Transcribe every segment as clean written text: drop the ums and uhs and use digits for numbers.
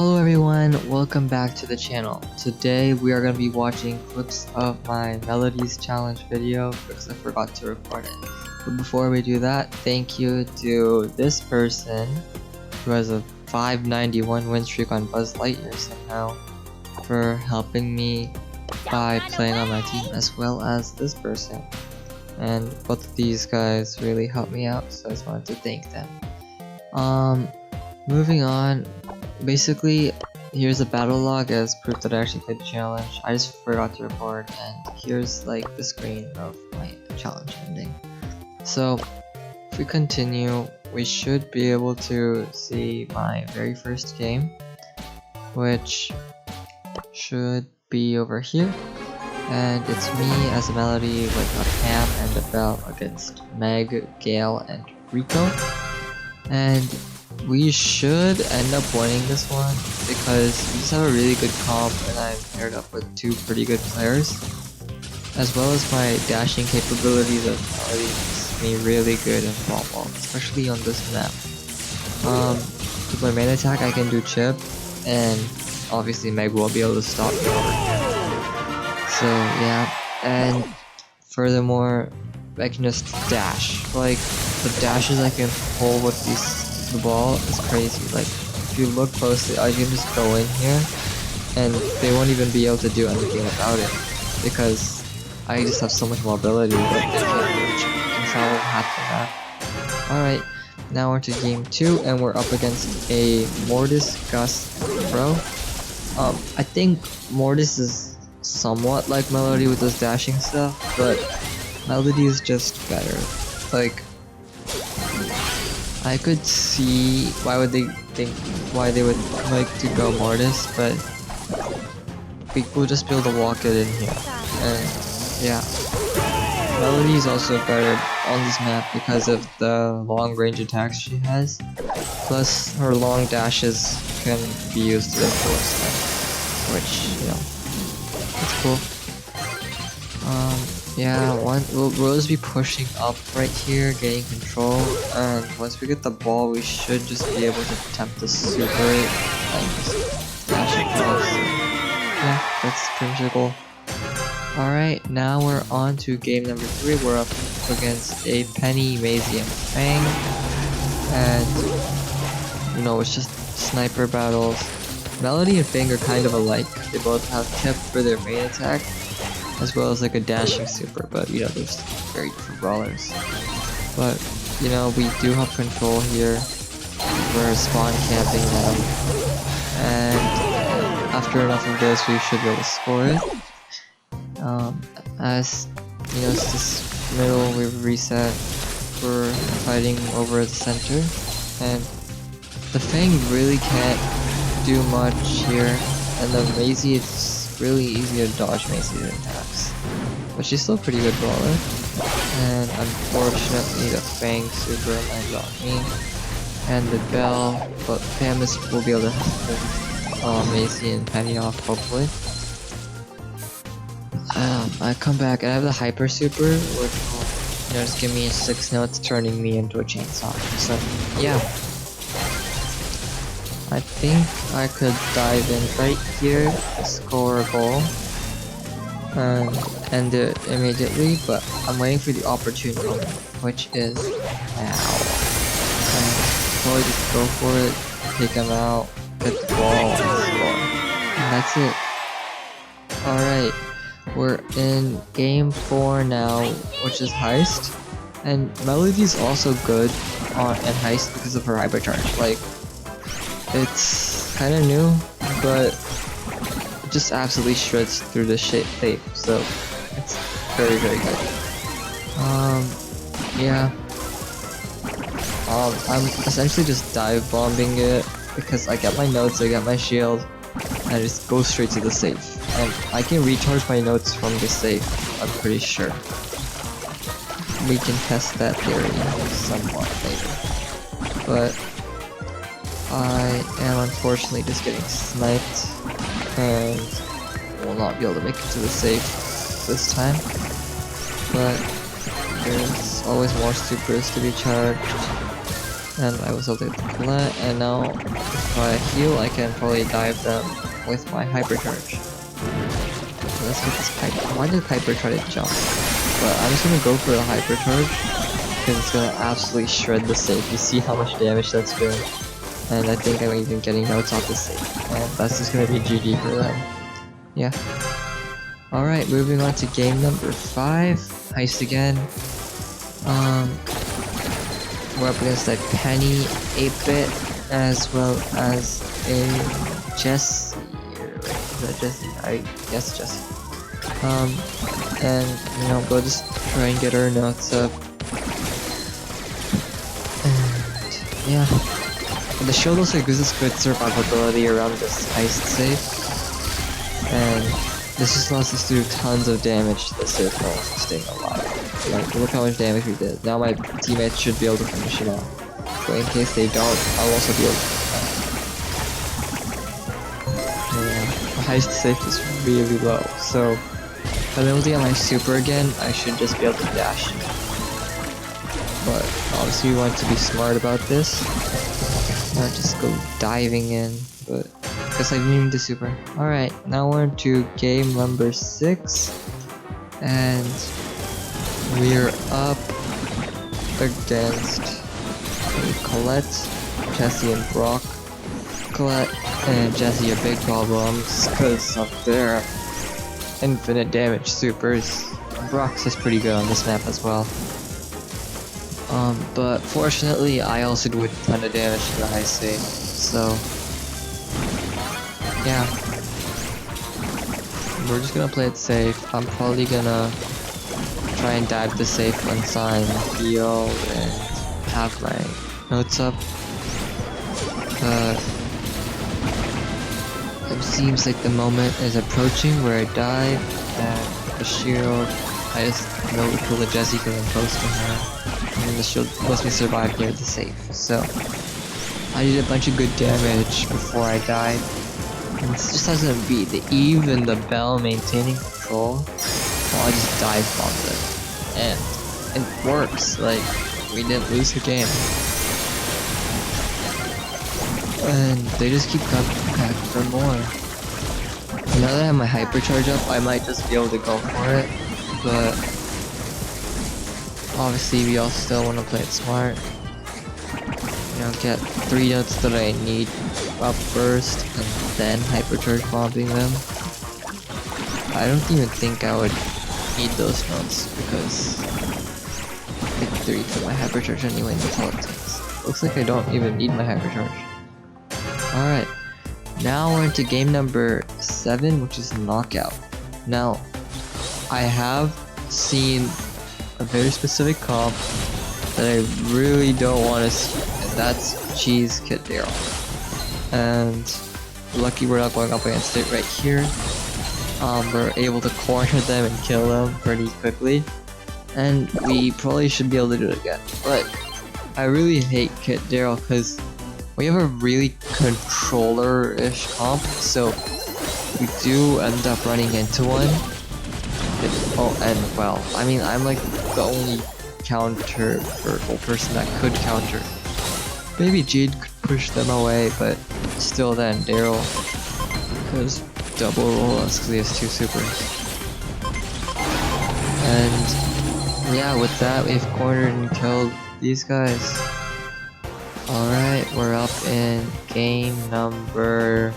Hello everyone, welcome back to the channel. Today we are going to be watching clips of my Melodies challenge video because I forgot to record it. But before we do that, thank you to this person who has a 591 win streak on Buzz Lightyear somehow for helping me by playing on my team, as well as this person. And both of these guys really helped me out, so I just wanted to thank them. Moving on. Basically, here's a battle log as proof that I actually played the challenge. I just forgot to record, and here's like the screen of my challenge ending. So, if we continue, we should be able to see my very first game, which should be over here. And it's me as a Melody with a Pam and a Belle against Meg, Gale, and Rico. And we should end up winning this one because we just have a really good comp and I'm paired up with two pretty good players, as well as my dashing capabilities of Melody makes me really good in Brawl Ball, especially on this map. With my main attack I can do chip, and obviously Meg will be able to stop me over here. So yeah, and furthermore I can just dash. Like the dashes I can pull with the ball is crazy. Like if you look closely, I can just go in here and they won't even be able to do anything about it because I just have so much mobility that they can't reach me. You can travel half the map. Alright, now we're to game 2 and we're up against a Mortis Gus Bro. I think Mortis is somewhat like Melody with his dashing stuff, but Melody is just better. Like, I could see why they would like to go Mortis, but we'll just be able to walk it in here. And yeah, Melody is also better on this map because of the long range attacks she has. Plus, her long dashes can be used to influence them, which, you know, it's cool. Yeah, we'll just be pushing up right here, getting control, and once we get the ball, we should just be able to attempt to super it and just dash across. So, yeah, that's pretty much the goal. Alright, now we're on to game number 3. We're up against a Penny, Maisie, and Fang, and you know, it's just sniper battles. Melody and Fang are kind of alike. They both have chip for their main attack, as well as like a dashing super, but you know, they're very different brawlers. But you know, we do have control here. We're spawn camping them, and after enough of this, we should be able to score it. As you know, it's this middle, we've reset. We're fighting over the center, and the Fang really can't do much here, and the Maisie, it's really easy to dodge Maisie's attacks, but she's still a pretty good brawler. And unfortunately, the Fang super landed on me, and the Belle, but Pam will be able to hold Maisie and Penny off, hopefully. I come back and I have the hyper super, which will, you know, just give me 6 notes, turning me into a chainsaw. So yeah, I think I could dive in right here, score a goal, and end it immediately, but I'm waiting for the opportune moment, which is now. And probably just go for it, take him out, get the ball, and score. And that's it. Alright, we're in game 4 now, which is Heist. And Melody's also good in Heist because of her hypercharge. Like, it's kind of new, but it just absolutely shreds through the shape, so it's very, very good. Yeah. I'm essentially just dive bombing it because I get my notes, I get my shield, and I just go straight to the safe. And I can recharge my notes from the safe, I'm pretty sure. We can test that theory somewhat later. But I am unfortunately just getting sniped and will not be able to make it to the safe this time. But there's always more supers to be charged, and I was able to get the colette, and now if I heal, I can probably dive them with my hypercharge. So let's get this Piper. Why did Piper try to jump? But I'm just gonna go for the hypercharge because it's gonna absolutely shred the safe. You see how much damage that's doing, and I think I'm even getting notes off the safe, and that's just gonna be GG for them. Yeah. All right, moving on to game number 5, Heist again. We're up against a Penny, 8-bit, as well as a Jessie. Is that Jessie? I guess Jessie. And you know, we'll just try and get our notes up. And yeah, the show looks like this is good survivability around this Heist safe, and this just allows us to do tons of damage to the safe while also staying alive. Like, look how much damage we did. Now my teammates should be able to finish it off. But in case they don't, I'll also be able to the Heist safe is really low, so if I'm able to get my super again, I should just be able to dash. But obviously we want to be smart about this, not just go diving in, but because I didn't need the super. Alright, now we're into game number 6, and we're up against Colette, Jessie, and Brock. Colette and Jessie are big problems because of their infinite damage supers. Brock's is pretty good on this map as well. But fortunately, I also do a ton of damage to the high safe, so yeah. We're just gonna play it safe. I'm probably gonna try and dive the safe once I heal and have my notes up. It seems like the moment is approaching where I dive and the shield. I just know to kill the Jessie because I'm close to her, and the shield lets me survive near the safe. So I did a bunch of good damage before I died. And this just has to be the Eve and the Bell maintaining control while I just dive bombed it. And it works, like, we didn't lose the game. And they just keep coming back for more. Now that I have my hypercharge up, I might just be able to go for it, but obviously we all still want to play it smart. You know, get 3 notes that I need up first, and then hypercharge bombing them. I don't even think I would need those notes because I get 3 for my hypercharge anyway, and that's all it takes. Looks like I don't even need my hypercharge. Alright, now we're into game number 7, which is Knockout. Now, I have seen a very specific comp that I really don't want to see, and that's Cheese Kid Daryl. And lucky we're not going up against it right here. We're able to corner them and kill them pretty quickly, and we probably should be able to do it again. But I really hate Kid Daryl because we have a really controller-ish comp, so we do end up running into one. And well, I mean, I'm like the only counter vertical person that could counter. Maybe Jade could push them away, but still then, Daryl could double roll us because he has 2 supers. And yeah, with that, we've cornered and killed these guys. Alright, we're up in game number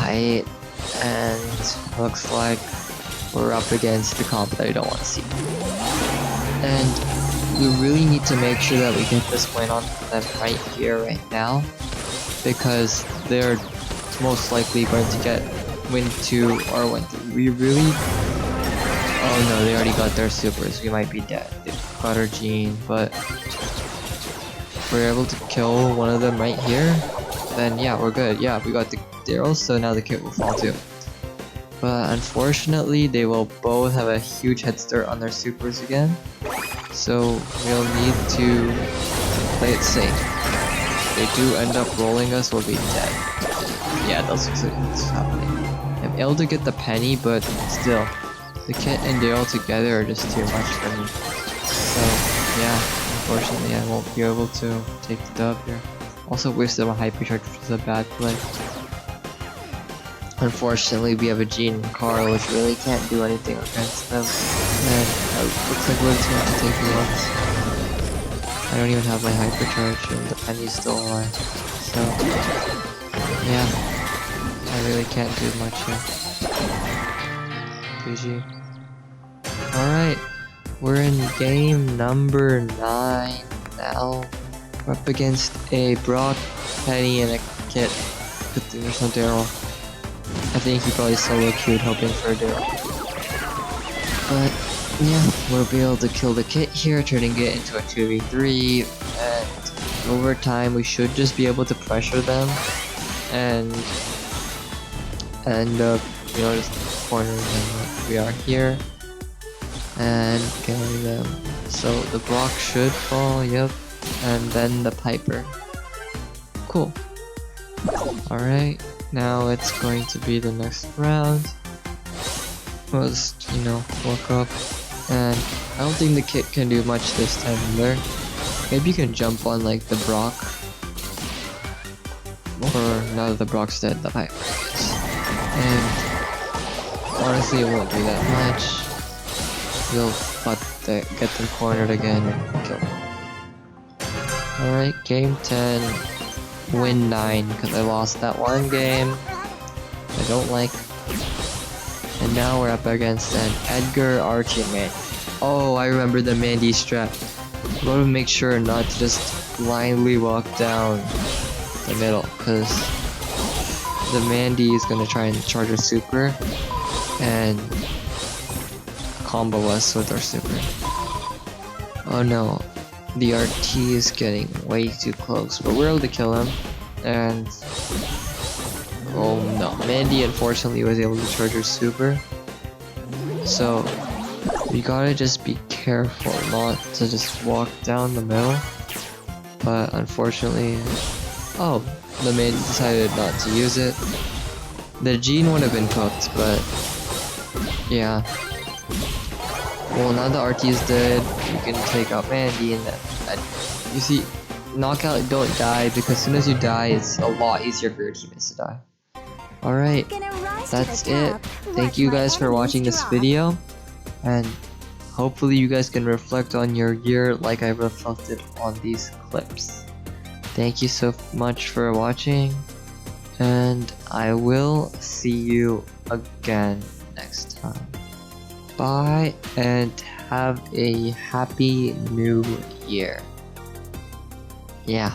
8, and looks like we're up against the comp that I don't want to see. And we really need to make sure that we get this win on them right here, right now, because they're most likely going to get win 2 or win 3. We really... Oh no, they already got their supers. We might be dead. They've got our Jean, but if we're able to kill one of them right here, then yeah, we're good. Yeah, we got the Daryl, so now the kit will fall too. But unfortunately, they will both have a huge head start on their supers again, so we'll need to play it safe. If they do end up rolling us, we'll be dead. Yeah, that's what's happening. I'm able to get the penny, but still, the kit and Daryl together are just too much for me. So yeah, unfortunately I won't be able to take the dub here. Also wasted my hypercharge, which is a bad play. Unfortunately, we have a Jean and Carl, which really can't do anything against them. And looks like Lid's going to take me out. I don't even have my hypercharge, and the penny's still alive. So, yeah, I really can't do much here. GG. Alright, we're in game number 9 now. We're up against a Brock, Penny, and a Kit. Good thing there's no Daryl. I think he probably solo queued hoping for a Daryl. But yeah, we'll be able to kill the Kit here, turning it into a 2v3, and over time we should just be able to pressure them and end up, you know, just cornering them like we are here and killing them. So the Brock should fall, yep, and then the Piper. Cool. Alright. Now it's going to be the next round. Just, you know, walk up. And I don't think the Kit can do much this time either. Maybe you can jump on like the Brock. Or now that the Brock's dead, the Piper, I guess. And honestly it won't do that much. You'll get them cornered again and kill them. Alright, game 10. Win 9 because I lost that one game I don't like. And now we're up against an Edgar, Archie, and Mandy. Oh, I remember the Mandy strat. You gotta make sure not to just blindly walk down the middle because the Mandy is gonna try and charge her super and combo us with our super. Oh no. The RT is getting way too close, but we're able to kill him. And oh no, Mandy unfortunately was able to charge her super. So you gotta just be careful not to just walk down the middle. But unfortunately, oh, the Mandy decided not to use it. The Jean would have been cooked, but yeah. Well, now the RT is dead, you can take out Mandy and then, you see, knockout don't die because as soon as you die, it's a lot easier for your teammates to die. Alright, that's it. Thank you guys for watching this video, and hopefully you guys can reflect on your year like I reflected on these clips. Thank you so much for watching, and I will see you again next time. Bye, and have a happy new year. Yeah.